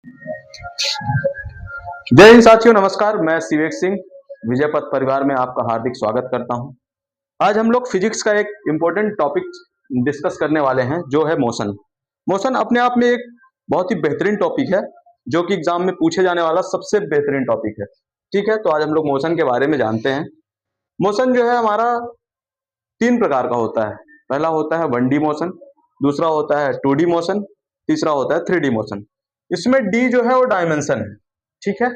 जय हिंद साथियों, नमस्कार। मैं सिवेक सिंह विजय पथ परिवार में आपका हार्दिक स्वागत करता हूं। आज हम लोग फिजिक्स का एक इम्पोर्टेंट टॉपिक डिस्कस करने वाले हैं, जो है मोशन। मोशन अपने आप में एक बहुत ही बेहतरीन टॉपिक है, जो कि एग्जाम में पूछे जाने वाला सबसे बेहतरीन टॉपिक है। ठीक है, तो आज हम लोग मोशन के बारे में जानते हैं। मोशन जो है हमारा 3 प्रकार का होता है। पहला होता है 1D मोशन, दूसरा होता है 2D मोशन, तीसरा होता है 3D मोशन। इसमें डी जो है वो डायमेंशन है। ठीक है,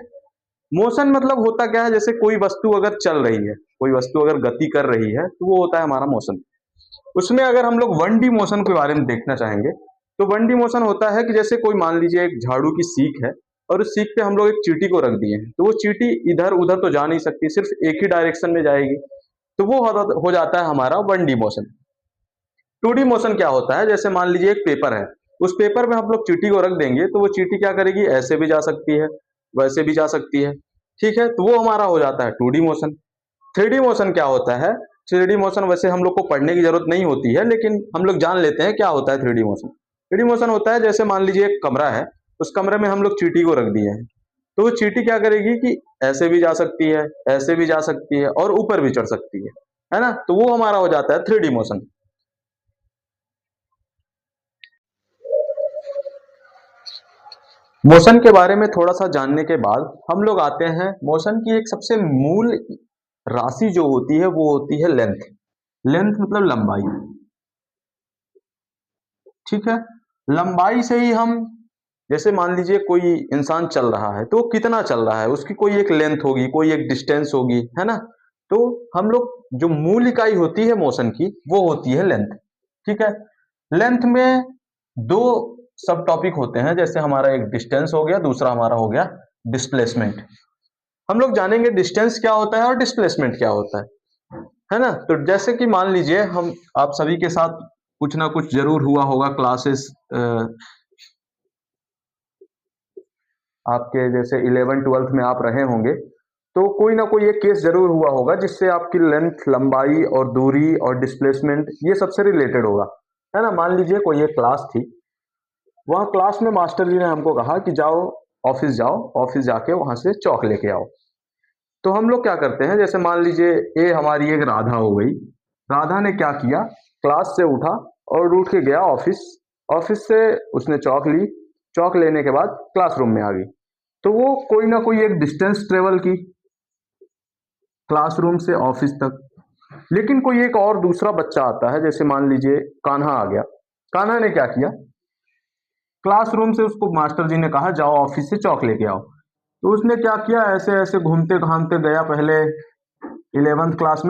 मोशन मतलब होता क्या है, जैसे कोई वस्तु अगर चल रही है, कोई वस्तु अगर गति कर रही है, तो वो होता है हमारा मोशन। उसमें अगर हम लोग 1D मोशन के बारे में देखना चाहेंगे, तो 1D मोशन होता है कि जैसे कोई मान लीजिए एक झाड़ू की सीख है, और उस सीख पे हम लोग एक चींटी को रख दिए हैं, तो वो चींटी इधर उधर तो जा नहीं सकती, सिर्फ एक ही डायरेक्शन में जाएगी, तो वो हो जाता है हमारा 1D मोशन। 2D मोशन क्या होता है, जैसे मान लीजिए एक पेपर है, उस पेपर में हम लोग चींटी को रख देंगे, तो वो चींटी क्या करेगी, ऐसे भी जा सकती है, वैसे भी जा सकती है। ठीक है, तो वो हमारा हो जाता है 2D मोशन। 3D मोशन क्या होता है, 3D मोशन वैसे हम लोग को पढ़ने की जरूरत नहीं होती है, लेकिन हम लोग जान लेते हैं क्या होता है 3D मोशन। 3D मोशन होता है, जैसे मान लीजिए एक कमरा है, उस कमरे में हम लोग चींटी को रख दिए हैं, तो वो चींटी क्या करेगी कि ऐसे भी जा सकती है, ऐसे भी जा सकती है, और ऊपर भी चढ़ सकती है ना, तो वो हमारा हो जाता है 3D मोशन। मोशन के बारे में थोड़ा सा जानने के बाद हम लोग आते हैं, मोशन की एक सबसे मूल राशि जो होती है वो होती है लेंथ। लेंथ मतलब लंबाई। ठीक है, लंबाई से ही हम, जैसे मान लीजिए कोई इंसान चल रहा है, तो वो कितना चल रहा है, उसकी कोई एक लेंथ होगी, कोई एक डिस्टेंस होगी, है ना। तो हम लोग जो मूल इकाई होती है मोशन की, वो होती है लेंथ। ठीक है, लेंथ में दो सब टॉपिक होते हैं, जैसे हमारा एक डिस्टेंस हो गया, दूसरा हमारा हो गया डिस्प्लेसमेंट। हम लोग जानेंगे डिस्टेंस क्या होता है और डिस्प्लेसमेंट क्या होता है ना। तो जैसे कि मान लीजिए हम, आप सभी के साथ कुछ ना कुछ जरूर हुआ होगा क्लासेस, आपके जैसे 11th-12th में आप रहे होंगे, तो कोई ना कोई एक केस जरूर हुआ होगा जिससे आपकी लेंथ, लंबाई और दूरी और डिस्प्लेसमेंट ये सबसे रिलेटेड होगा, है ना। मान लीजिए कोई एक क्लास थी, वहाँ क्लास में मास्टर जी ने हमको कहा कि जाओ ऑफिस जाओ, ऑफिस जाके वहां से चौक लेके आओ। तो हम लोग क्या करते हैं, जैसे मान लीजिए ए हमारी एक राधा हो गई। राधा ने क्या किया, क्लास से उठा और उठ के गया ऑफिस। ऑफिस से उसने चौक ली, चौक लेने के बाद क्लासरूम में आ गई। तो वो कोई ना कोई एक डिस्टेंस ट्रेवल की क्लासरूम से ऑफिस तक। लेकिन कोई एक और दूसरा बच्चा आता है, जैसे मान लीजिए कान्हा आ गया। कान्हा ने क्या किया, क्लासरूम से उसको मास्टर जी ने कहा जाओ ऑफिस से चौक लेके आओ। तो उसने क्या किया, ऐसे ऐसे घूमते घामते गया, पहले 11th क्लास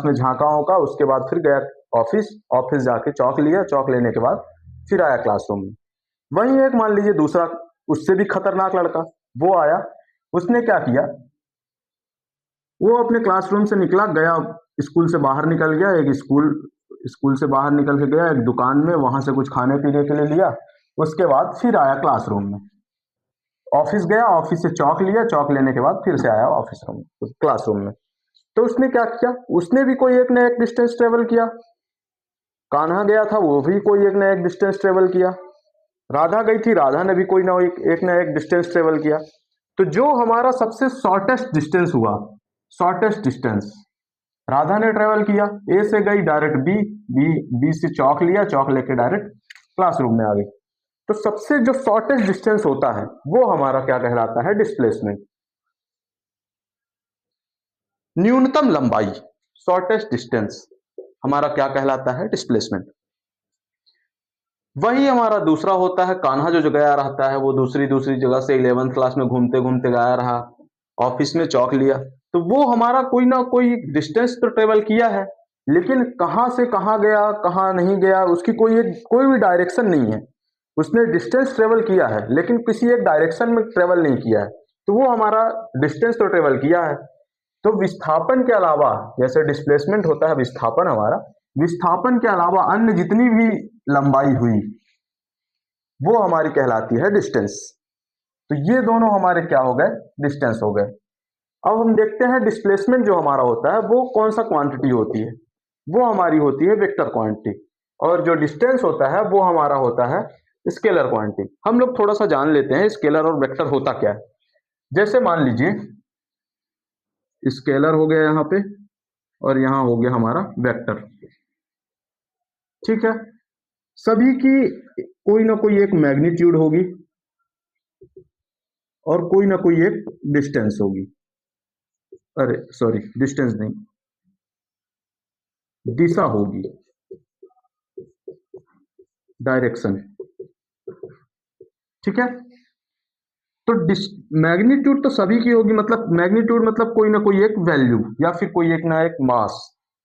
में झांका होगा, उसके बाद फिर गया ऑफिस। ऑफिस जाके चौक लिया, चौक लेने के बाद फिर आया क्लासरूम में। वहीं एक मान लीजिए दूसरा, उससे भी खतरनाक लड़का वो आया। उसने क्या किया, वो अपने क्लासरूम से निकला, गया स्कूल से बाहर निकल गया, एक स्कूल स्कूल से बाहर निकल के गया एक दुकान में, वहां से कुछ खाने पीने के लिए लिया। उसके बाद फिर आया क्लासरूम में। ऑफिस गया, ऑफिस से चौक लिया, चौक लेने के बाद फिर से आया ऑफिस रूम, क्लासरूम में। तो उसने क्या किया, उसने भी कोई एक ना एक डिस्टेंस ट्रेवल किया। कान्हा गया था, वो भी कोई एक ना एक डिस्टेंस ट्रेवल किया। राधा गई थी, राधा ने भी कोई ना एक ना एक डिस्टेंस ट्रेवल किया। तो जो हमारा सबसे शॉर्टेस्ट डिस्टेंस हुआ, शॉर्टेस्ट डिस्टेंस राधा ने ट्रेवल किया। ए से गई डायरेक्ट बी, बी से चौक लिया, चौक लेके डायरेक्ट क्लासरूम में आ गई। तो सबसे जो शॉर्टेस्ट डिस्टेंस होता है वो हमारा क्या कहलाता है, डिस्प्लेसमेंट। न्यूनतम लंबाई, शॉर्टेस्ट डिस्टेंस, हमारा क्या कहलाता है, डिस्प्लेसमेंट। वही हमारा दूसरा होता है कान्हा, जो गया रहता है, वो दूसरी दूसरी जगह से 11th क्लास में घूमते घूमते गया रहा, ऑफिस में चौक लिया। तो वो हमारा कोई ना कोई डिस्टेंस तो ट्रेवल किया है, लेकिन कहाँ से कहाँ गया, कहाँ नहीं गया, उसकी कोई भी डायरेक्शन नहीं है। उसने डिस्टेंस ट्रेवल किया है, लेकिन किसी एक डायरेक्शन में ट्रेवल नहीं किया है, तो वो हमारा डिस्टेंस तो ट्रेवल किया है। तो विस्थापन के अलावा, जैसे डिस्प्लेसमेंट होता है विस्थापन हमारा, विस्थापन के अलावा अन्य जितनी भी लंबाई हुई, वो हमारी कहलाती है डिस्टेंस। तो ये दोनों हमारे क्या हो गए, डिस्टेंस हो गए। अब हम देखते हैं डिस्प्लेसमेंट जो हमारा होता है वो कौन सा क्वांटिटी होती है, वो हमारी होती है वेक्टर क्वांटिटी। और जो डिस्टेंस होता है वो हमारा होता है स्केलर क्वांटिटी। हम लोग थोड़ा सा जान लेते हैं स्केलर और वेक्टर होता क्या है। जैसे मान लीजिए स्केलर हो गया यहाँ पे और यहाँ हो गया हमारा वेक्टर, ठीक है। सभी की कोई ना कोई एक मैग्नीट्यूड होगी और कोई ना कोई एक डिस्टेंस होगी, अरे सॉरी डिस्टेंस नहीं, दिशा होगी, डायरेक्शन, ठीक है। तो मैग्नीट्यूड तो सभी की होगी, मतलब मैग्नीट्यूड मतलब कोई ना कोई एक वैल्यू या फिर कोई एक ना एक मास,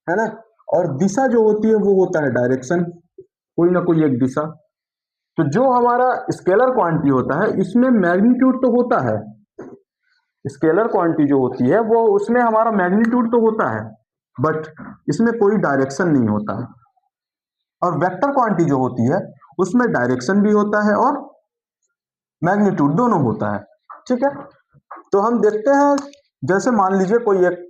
है ना। और दिशा जो होती है वो होता है डायरेक्शन, कोई ना कोई एक दिशा। तो जो हमारा स्केलर क्वांटिटी होता है इसमें मैग्नीट्यूड तो होता है, स्केलर क्वांटिटी जो होती है वो उसमें हमारा मैग्नीट्यूड तो होता है, बट इसमें कोई डायरेक्शन नहीं होता है। और वेक्टर क्वांटिटी जो होती है उसमें डायरेक्शन भी होता है और मैग्नीट्यूड दोनों होता है, ठीक है। तो हम देखते हैं, जैसे मान लीजिए कोई एक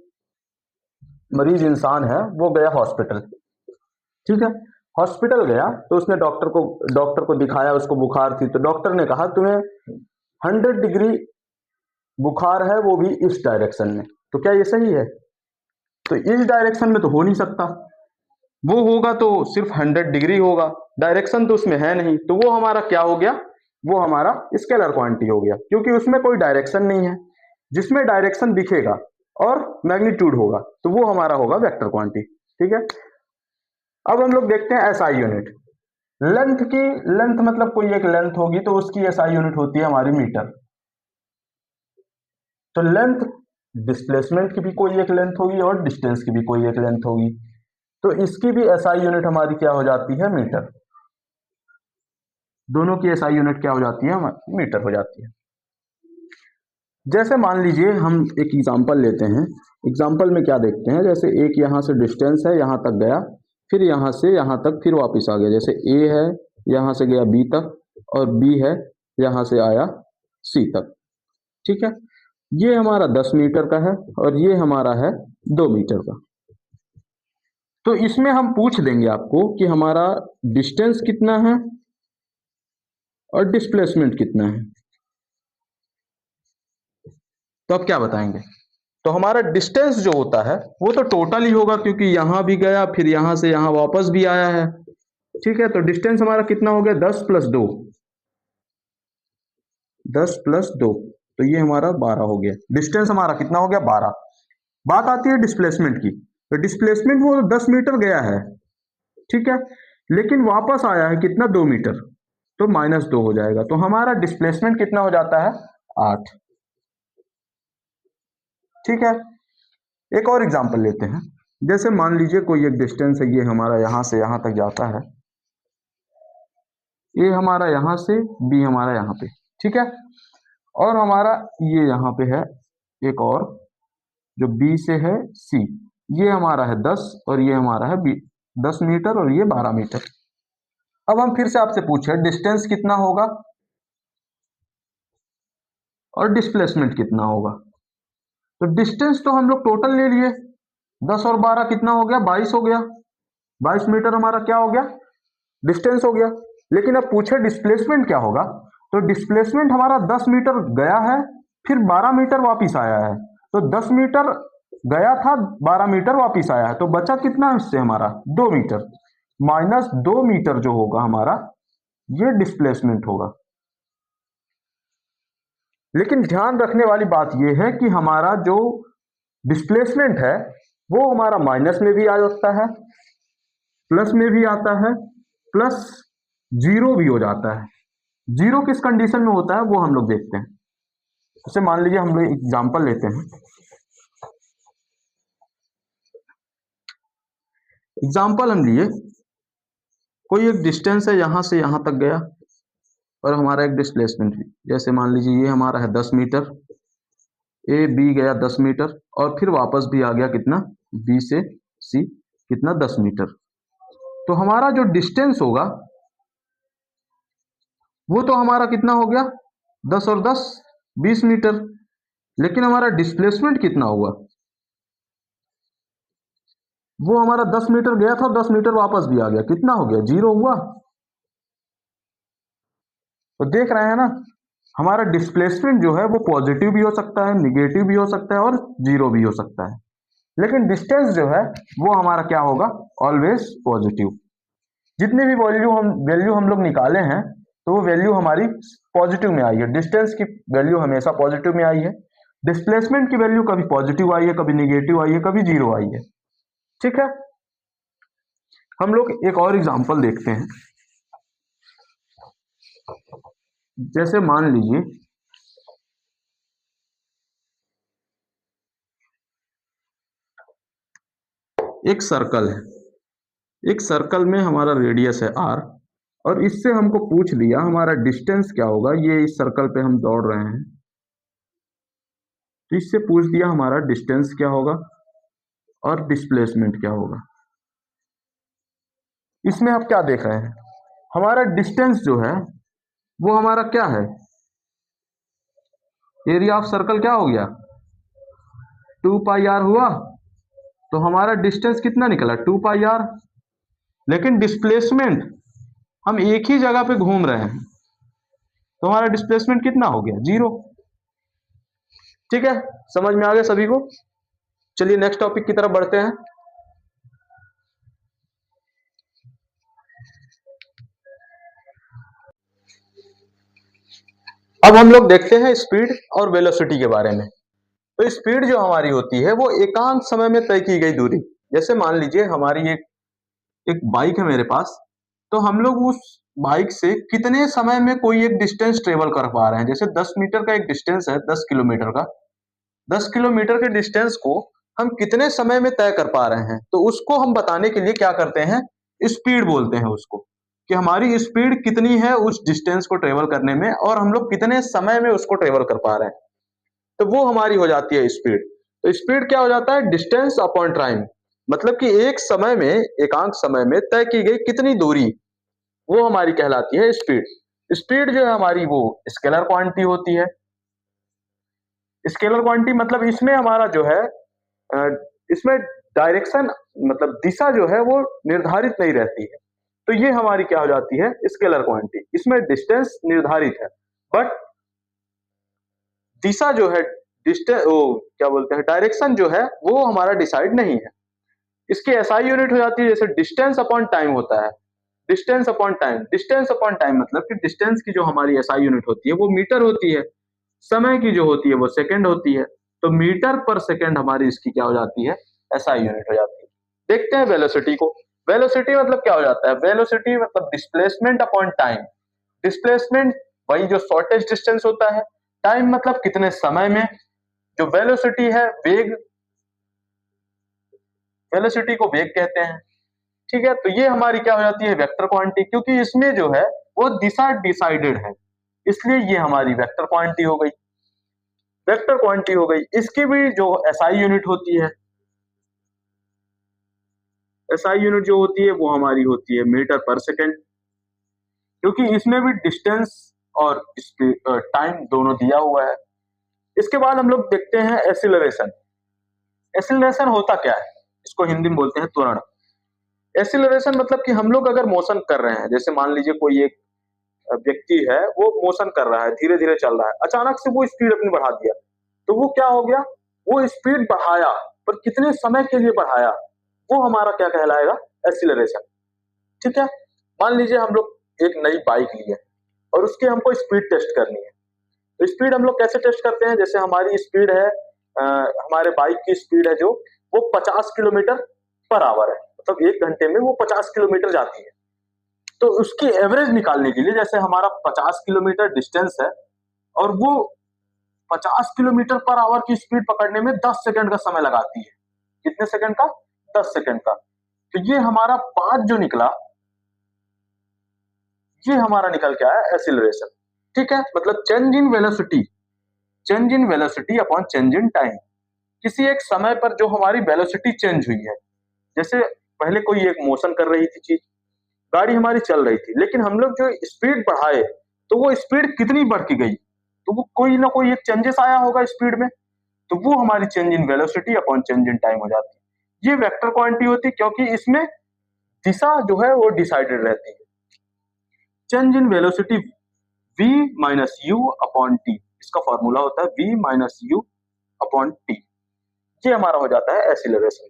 मरीज इंसान है, वो गया हॉस्पिटल, ठीक है। हॉस्पिटल गया तो उसने डॉक्टर को दिखाया, उसको बुखार थी, तो डॉक्टर ने कहा तुम्हें 100 डिग्री बुखार है, वो भी इस डायरेक्शन में। तो क्या ये सही है? तो इस डायरेक्शन में तो हो नहीं सकता, वो होगा तो सिर्फ 100 डिग्री होगा, डायरेक्शन तो उसमें है नहीं, तो वो हमारा क्या हो गया, वो हमारा स्केलर क्वांटिटी हो गया, क्योंकि उसमें कोई डायरेक्शन नहीं है। जिसमें डायरेक्शन दिखेगा और मैग्नीट्यूड होगा तो वो हमारा होगा वेक्टर क्वांटिटी, ठीक है। अब हम लोग देखते हैं एसआई यूनिट। लेंथ की, लेंथ मतलब कोई एक लेंथ होगी तो उसकी एसआई यूनिट होती है हमारी मीटर। तो लेंथ डिस्प्लेसमेंट की भी कोई एक लेंथ होगी और डिस्टेंस की भी कोई एक लेंथ होगी, तो इसकी भी एसआई यूनिट हमारी क्या हो जाती है, मीटर। दोनों की एसआई यूनिट क्या हो जाती है, मीटर हो जाती है। जैसे मान लीजिए हम एक एग्जांपल लेते हैं, एग्जांपल में क्या देखते हैं, जैसे एक यहाँ से डिस्टेंस है, यहाँ तक गया, फिर यहाँ से यहाँ तक फिर वापस आ गया। जैसे ए है, यहाँ से गया बी तक, और बी है, यहाँ से आया सी तक, ठीक है। ये हमारा 10 मीटर का है और ये हमारा है 2 मीटर का। तो इसमें हम पूछ देंगे आपको कि हमारा डिस्टेंस कितना है और डिस्प्लेसमेंट कितना है, तो आप क्या बताएंगे? तो हमारा डिस्टेंस जो होता है वो तो टोटल ही होगा, क्योंकि यहां भी गया फिर यहां से यहां वापस भी आया है, ठीक है। तो डिस्टेंस हमारा कितना हो गया, 10 + 2, 10 + 2, तो ये हमारा 12 हो गया। डिस्टेंस हमारा कितना हो गया, 12। बात आती है डिस्प्लेसमेंट की, तो डिस्प्लेसमेंट वो 10 मीटर गया है, ठीक है, लेकिन वापस आया है कितना, 2 मीटर, तो -2 हो जाएगा। तो हमारा डिस्प्लेसमेंट कितना हो जाता है, 8, ठीक है। एक और एग्जांपल लेते हैं। जैसे मान लीजिए कोई एक डिस्टेंस है, ये हमारा यहां से यहां तक जाता है, ए हमारा यहां से, बी हमारा यहाँ पे, ठीक है। और हमारा ये यहाँ पे है एक और, जो बी से है सी, ये हमारा है 10 और ये हमारा है 10 मीटर और ये 12 मीटर। अब हम फिर से आपसे पूछे डिस्टेंस कितना होगा और डिस्प्लेसमेंट कितना होगा। तो डिस्टेंस तो हम लोग टोटल ले लिए, 10 और 12 कितना हो गया, 22 हो गया, 22 मीटर हमारा क्या हो गया, डिस्टेंस हो गया। लेकिन अब पूछे डिस्प्लेसमेंट क्या होगा, तो डिस्प्लेसमेंट हमारा 10 मीटर गया है, फिर 12 मीटर वापिस आया है, तो 10 मीटर गया था, 12 मीटर वापिस आया है, तो बचा कितना इससे हमारा, 2 मीटर, -2 मीटर जो होगा हमारा, ये डिस्प्लेसमेंट होगा। लेकिन ध्यान रखने वाली बात यह है कि हमारा जो डिस्प्लेसमेंट है वो हमारा माइनस में भी आ सकता है, प्लस में भी आता है, प्लस जीरो भी हो जाता है। जीरो किस कंडीशन में होता है वो हम लोग देखते हैं। जैसे मान लीजिए हम लोग एग्जांपल लेते हैं, एग्जांपल हम लिए, कोई एक डिस्टेंस है यहां से यहां तक गया और हमारा एक डिस्प्लेसमेंट है। जैसे मान लीजिए ये हमारा है 10 मीटर, ए बी गया 10 मीटर और फिर वापस भी आ गया कितना, बी से सी कितना, 10 मीटर। तो हमारा जो डिस्टेंस होगा वो तो हमारा कितना हो गया, 10 और 10 20 मीटर। लेकिन हमारा डिस्प्लेसमेंट कितना हुआ, वो हमारा 10 मीटर गया था, 10 मीटर वापस भी आ गया, कितना हो गया, 0 हुआ। तो देख रहे हैं ना, हमारा डिस्प्लेसमेंट जो है वो पॉजिटिव भी हो सकता है, निगेटिव भी हो सकता है और जीरो भी हो सकता है, लेकिन डिस्टेंस जो है वो हमारा क्या होगा, ऑलवेज पॉजिटिव। जितने भी वैल्यू हम लोग निकाले हैं तो वो वैल्यू हमारी पॉजिटिव में आई है। डिस्टेंस की वैल्यू हमेशा पॉजिटिव में आई है, डिस्प्लेसमेंट की वैल्यू कभी पॉजिटिव आई है, कभी निगेटिव आई है, कभी जीरो आई है। ठीक है, हम लोग एक और एग्जांपल देखते हैं। जैसे मान लीजिए एक सर्कल है, एक सर्कल में हमारा रेडियस है r, और इससे हमको पूछ लिया हमारा डिस्टेंस क्या होगा। ये इस सर्कल पे हम दौड़ रहे हैं, तो इससे पूछ दिया हमारा डिस्टेंस क्या होगा और डिस्प्लेसमेंट क्या होगा। इसमें आप क्या देख रहे हैं, हमारा डिस्टेंस जो है वो हमारा क्या है, एरिया ऑफ सर्कल क्या हो गया, 2πr हुआ, तो हमारा डिस्टेंस कितना निकला, 2πr। लेकिन डिस्प्लेसमेंट, हम एक ही जगह पे घूम रहे हैं, तो हमारा डिस्प्लेसमेंट कितना हो गया, जीरो। ठीक है, समझ में आ गया सभी को। चलिए नेक्स्ट टॉपिक की तरफ बढ़ते हैं। अब हम लोग देखते हैं स्पीड और वेलोसिटी के बारे में। तो स्पीड जो हमारी होती है वो एकांक समय में तय की गई दूरी। जैसे मान लीजिए हमारी एक बाइक है मेरे पास, तो हम लोग उस बाइक से कितने समय में कोई एक डिस्टेंस ट्रेवल कर पा रहे हैं। जैसे 10 मीटर का एक डिस्टेंस है, 10 किलोमीटर का, 10 किलोमीटर के डिस्टेंस को हम कितने समय में तय कर पा रहे हैं, तो उसको हम बताने के लिए क्या करते हैं, स्पीड बोलते हैं उसको, कि हमारी स्पीड कितनी है उस डिस्टेंस को ट्रेवल करने में और हम लोग कितने समय में उसको ट्रेवल कर पा रहे हैं, तो वो हमारी हो जाती है स्पीड। तो स्पीड क्या हो जाता है, डिस्टेंस अपॉन टाइम, मतलब कि एक समय में, एकांक समय में तय की गई कितनी दूरी, वो हमारी कहलाती है स्पीड। स्पीड जो है हमारी वो स्केलर क्वांटिटी होती है। स्केलर क्वांटिटी मतलब इसमें हमारा जो है इसमें डायरेक्शन मतलब दिशा जो है वो निर्धारित नहीं रहती है, तो ये हमारी क्या हो जाती है, स्केलर क्वांटिटी। इसमें डिस्टेंस निर्धारित है, बट दिशा जो है, डिस्टेंस वो क्या बोलते हैं, डायरेक्शन जो है वो हमारा डिसाइड नहीं है। इसकी एसआई यूनिट हो जाती है, जैसे डिस्टेंस अपॉन टाइम होता है, distance upon time. Distance upon time मतलब कि डिस्टेंस की जो हमारी एसआई यूनिट होती है वो मीटर होती है, समय की जो होती है वो सेकंड होती है, तो मीटर पर सेकंड हमारी इसकी क्या हो जाती है, एसआई यूनिट हो जाती है। देखते हैं वेलोसिटी को। वेलोसिटी मतलब क्या हो जाता है, वेलोसिटी मतलब डिस्प्लेसमेंट अपॉन टाइम। डिस्प्लेसमेंट वही जो शॉर्टेस्ट डिस्टेंस होता है, टाइम मतलब कितने समय में, जो वेलोसिटी है वेग, वेलोसिटी को वेग कहते हैं। ठीक है, तो ये हमारी क्या हो जाती है, वेक्टर क्वांटिटी, क्योंकि इसमें जो है वो दिशा डिसाइडेड है, इसलिए ये हमारी वेक्टर क्वांटिटी हो गई। वेक्टर क्वांटिटी हो गई, इसकी भी जो एसआई यूनिट होती है, एसआई यूनिट जो होती है वो हमारी होती है मीटर पर सेकेंड, क्योंकि इसमें भी डिस्टेंस और टाइम दोनों दिया हुआ है। इसके बाद हम लोग देखते हैं एसिलरेशन। एसिलरेशन होता क्या है, इसको हिंदी में बोलते हैं त्वरण। एसिलरेशन मतलब कि हम लोग अगर मोशन कर रहे हैं, जैसे मान लीजिए कोई एक व्यक्ति है वो मोशन कर रहा है, धीरे धीरे चल रहा है, अचानक से वो स्पीड अपनी बढ़ा दिया, तो वो क्या हो गया, वो स्पीड बढ़ाया, पर कितने समय के लिए बढ़ाया, वो हमारा क्या कहलाएगा, एसिलरेशन। ठीक है, मान लीजिए हम लोग एक नई बाइक लिए और उसकी हमको स्पीड टेस्ट करनी है, तो स्पीड हम लोग कैसे टेस्ट करते हैं, जैसे हमारी स्पीड है हमारे बाइक की स्पीड है जो वो 50 किलोमीटर पर आवर है, मतलब एक घंटे में वो 50 किलोमीटर जाती है। तो उसकी एवरेज निकालने के लिए, जैसे हमारा 50 किलोमीटर डिस्टेंस है और वो 50 किलोमीटर पर आवर की स्पीड पकड़ने में 10 सेकंड का समय लगाती है। कितने सेकंड का, 10 सेकंड का। तो ये हमारा 5 जो निकला, ये हमारा निकल के आया एसिलरेशन। ठीक है, मतलब change in velocity, change in velocity upon change in time. किसी एक समय पर जो हमारी वेलोसिटी चेंज हुई है, जैसे पहले कोई एक मोशन कर रही थी चीज, गाड़ी हमारी चल रही थी, लेकिन हम लोग जो स्पीड बढ़ाए तो वो स्पीड कितनी बढ़ के गई, तो वो कोई ना कोई एक चेंजेस आया होगा स्पीड में, तो वो हमारी change in velocity upon change in time हो जाती है। ये वेक्टर क्वांटिटी होती है, क्योंकि इसमें दिशा जो है वो डिसाइडेड रहती है। Change in velocity v minus you upon T, इसका फॉर्मूला होता है v minus you upon T. ये हमारा हो जाता है एक्सीलरेशन।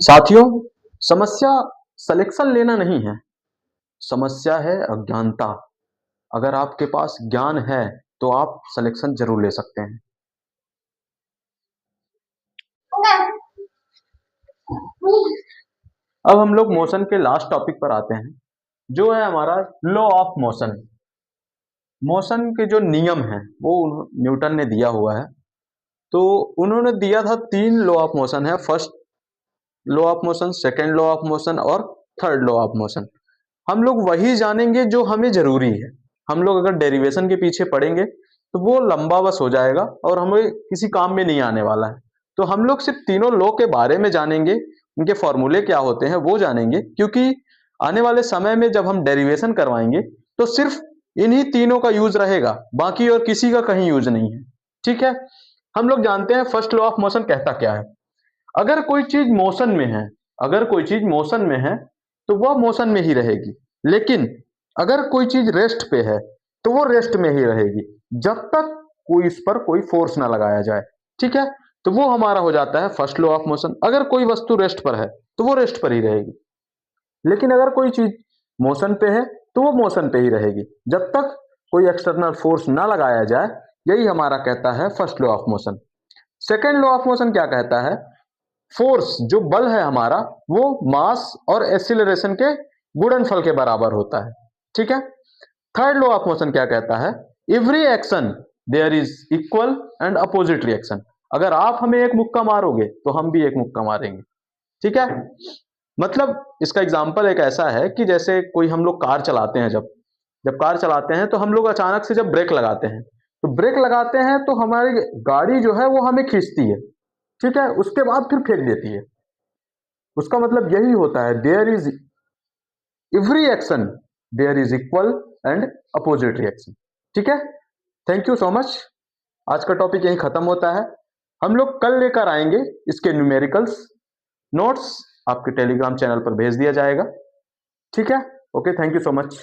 साथियों, समस्या सिलेक्शन लेना नहीं है, समस्या है अज्ञानता। अगर आपके पास ज्ञान है तो आप सिलेक्शन जरूर ले सकते हैं। अब हम लोग मोशन के लास्ट टॉपिक पर आते हैं, जो है हमारा लॉ ऑफ मोशन। मोशन के जो नियम हैं वो न्यूटन ने दिया हुआ है। तो उन्होंने दिया था 3 लॉ ऑफ मोशन है, first law of motion, second law of motion और थर्ड लॉ ऑफ मोशन। हम लोग वही जानेंगे जो हमें जरूरी है। हम लोग अगर डेरिवेशन के पीछे पढ़ेंगे तो वो लंबा बस हो जाएगा और हमें किसी काम में नहीं आने वाला है। तो हम लोग सिर्फ तीनों लॉ के बारे में जानेंगे, उनके फॉर्मूले क्या होते हैं वो जानेंगे, क्योंकि आने वाले समय में जब हम डेरिवेशन करवाएंगे तो सिर्फ इन्हीं तीनों का यूज रहेगा, बाकी और किसी का कहीं यूज नहीं है। ठीक है, हम लोग जानते हैं फर्स्ट लॉ ऑफ मोशन कहता क्या है। अगर कोई चीज मोशन में है, अगर कोई चीज मोशन में है तो वह मोशन में ही रहेगी, लेकिन अगर कोई चीज रेस्ट पे है तो वो रेस्ट में ही रहेगी जब तक कोई इस पर कोई फोर्स ना लगाया जाए। ठीक है, तो वो हमारा हो जाता है फर्स्ट लॉ ऑफ मोशन। अगर कोई वस्तु रेस्ट पर है तो वो रेस्ट पर ही रहेगी, लेकिन अगर कोई चीज मोशन पे है तो वो मोशन पे ही रहेगी जब तक कोई एक्सटर्नल फोर्स ना लगाया जाए। यही हमारा कहता है first law of motion. Second law of motion क्या कहता है, फोर्स जो बल है हमारा वो मास और एक्सीलरेशन के गुणनफल के बराबर होता है। ठीक है, थर्ड लॉ ऑफ मोशन क्या कहता है, every action there is equal and opposite reaction. अगर आप हमें एक मुक्का मारोगे तो हम भी एक मुक्का मारेंगे। ठीक है, मतलब इसका एग्जांपल एक ऐसा है कि जैसे कोई हम लोग कार चलाते हैं, जब जब कार चलाते हैं तो हम लोग अचानक से जब ब्रेक लगाते हैं, तो ब्रेक लगाते हैं तो हमारी गाड़ी जो है वो हमें खींचती है। ठीक है, उसके बाद फिर फेंक देती है। उसका मतलब यही होता है, there is every action there is equal and opposite reaction. ठीक है, थैंक यू सो मच। आज का टॉपिक यही खत्म होता है। हम लोग कल लेकर आएंगे इसके न्यूमेरिकल्स, नोट्स आपके टेलीग्राम चैनल पर भेज दिया जाएगा। ठीक है, okay, thank you so much.